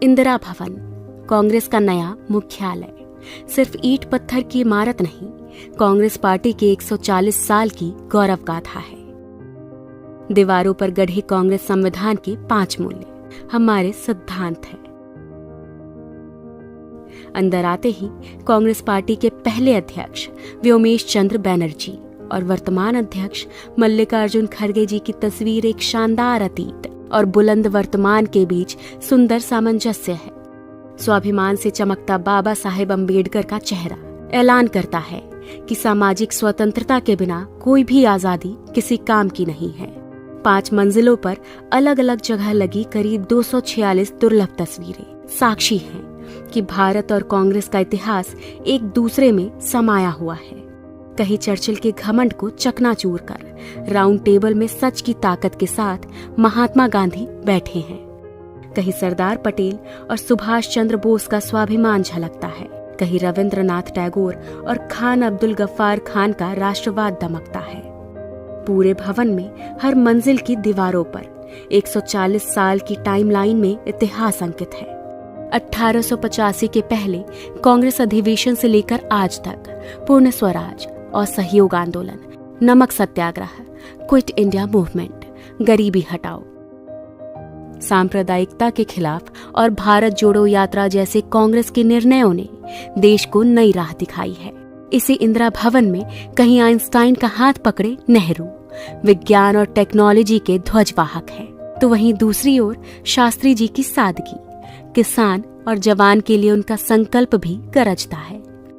इंदिरा भवन, कांग्रेस का नया मुख्यालय, सिर्फ ईंट पत्थर की इमारत नहीं, कांग्रेस पार्टी की 140 साल की गौरव गाथा है। दीवारों पर गढ़े कांग्रेस संविधान के 5 मूल्य हमारे सिद्धांत हैं। अंदर आते ही कांग्रेस पार्टी के पहले अध्यक्ष व्योमेश चंद्र बैनर्जी और वर्तमान अध्यक्ष मल्लिकार्जुन खड़गे जी की तस्वीर एक शानदार अतीत और बुलंद वर्तमान के बीच सुंदर सामंजस्य है। स्वाभिमान से चमकता बाबा साहेब अम्बेडकर का चेहरा ऐलान करता है कि सामाजिक स्वतंत्रता के बिना कोई भी आजादी किसी काम की नहीं है। 5 मंजिलों पर अलग अलग जगह लगी करीब 246 दुर्लभ तस्वीरें साक्षी हैं कि भारत और कांग्रेस का इतिहास एक दूसरे में समाया हुआ है। कहीं चर्चिल के घमंड को चकनाचूर कर राउंड टेबल में सच की ताकत के साथ महात्मा गांधी बैठे हैं, कहीं सरदार पटेल और सुभाष चंद्र बोस का स्वाभिमान झलकता है, कहीं रविंद्रनाथ टैगोर और खान अब्दुल गफ्फार खान का राष्ट्रवाद दमकता है। पूरे भवन में हर मंजिल की दीवारों पर 140 साल की टाइमलाइन में इतिहास अंकित है। 1885 के पहले कांग्रेस अधिवेशन से लेकर आज तक पूर्ण स्वराज, असहयोग आंदोलन, नमक सत्याग्रह, क्विट इंडिया मूवमेंट, गरीबी हटाओ, सांप्रदायिकता के खिलाफ और भारत जोड़ो यात्रा जैसे कांग्रेस के निर्णयों ने देश को नई राह दिखाई है। इसी इंदिरा भवन में कहीं आइंस्टाइन का हाथ पकड़े नेहरू विज्ञान और टेक्नोलॉजी के ध्वजवाहक हैं, तो वहीं दूसरी ओर शास्त्री जी की सादगी, किसान और जवान के लिए उनका संकल्प भी गरजता है।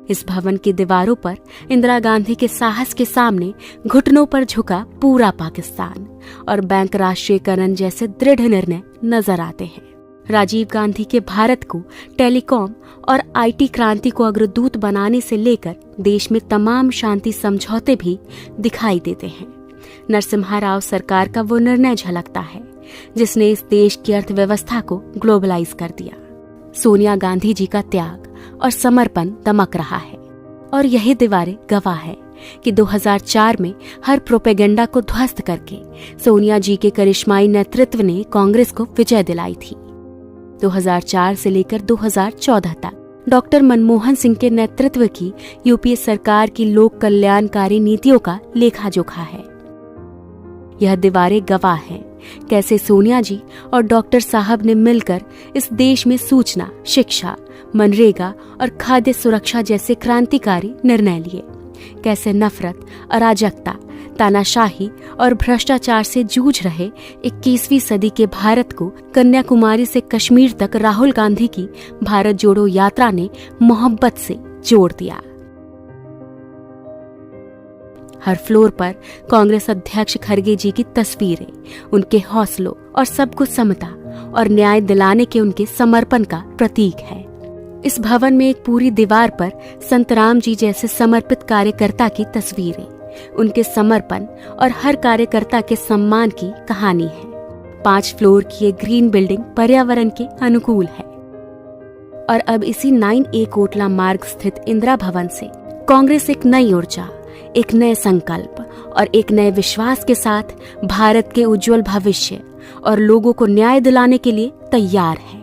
इस भवन की दीवारों पर इंदिरा गांधी के साहस के सामने घुटनों पर झुका पूरा पाकिस्तान और बैंक राष्ट्रीयकरण जैसे दृढ़ निर्णय नजर आते हैं। राजीव गांधी के भारत को टेलीकॉम और आईटी क्रांति को अग्रदूत बनाने से लेकर देश में तमाम शांति समझौते भी दिखाई देते हैं। नरसिम्हा राव सरकार का वो निर्णय झलकता है जिसने इस देश की अर्थव्यवस्था को ग्लोबलाइज कर दिया। सोनिया गांधी जी का त्याग और समर्पण दमक रहा है और यही दीवारें गवाह है कि 2004 में हर प्रोपेगेंडा को ध्वस्त करके सोनिया जी के करिश्माई नेतृत्व ने कांग्रेस को विजय दिलाई थी। 2004 से लेकर 2014 तक डॉक्टर मनमोहन सिंह के नेतृत्व की यूपीए सरकार की लोक कल्याणकारी नीतियों का लेखा जोखा है। यह दीवारें गवाह हैं कैसे सोनिया जी और डॉक्टर साहब ने मिलकर इस देश में सूचना, शिक्षा, मनरेगा और खाद्य सुरक्षा जैसे क्रांतिकारी निर्णय लिए, कैसे नफरत, अराजकता, तानाशाही और भ्रष्टाचार से जूझ रहे 21वीं सदी के भारत को कन्याकुमारी से कश्मीर तक राहुल गांधी की भारत जोड़ो यात्रा ने मोहब्बत से जोड़ दिया। हर फ्लोर पर कांग्रेस अध्यक्ष खड़गे जी की तस्वीरें उनके हौसलों और सबको समता और न्याय दिलाने के उनके समर्पण का प्रतीक है। इस भवन में एक पूरी दीवार पर संत राम जी जैसे समर्पित कार्यकर्ता की तस्वीरें, उनके समर्पण और हर कार्यकर्ता के सम्मान की कहानी है। 5 फ्लोर की ये ग्रीन बिल्डिंग पर्यावरण के अनुकूल है और अब इसी 9A कोटला मार्ग स्थित इंदिरा भवन से कांग्रेस एक नई ऊर्जा, एक नए संकल्प और एक नए विश्वास के साथ भारत के उज्जवल भविष्य और लोगों को न्याय दिलाने के लिए तैयार है।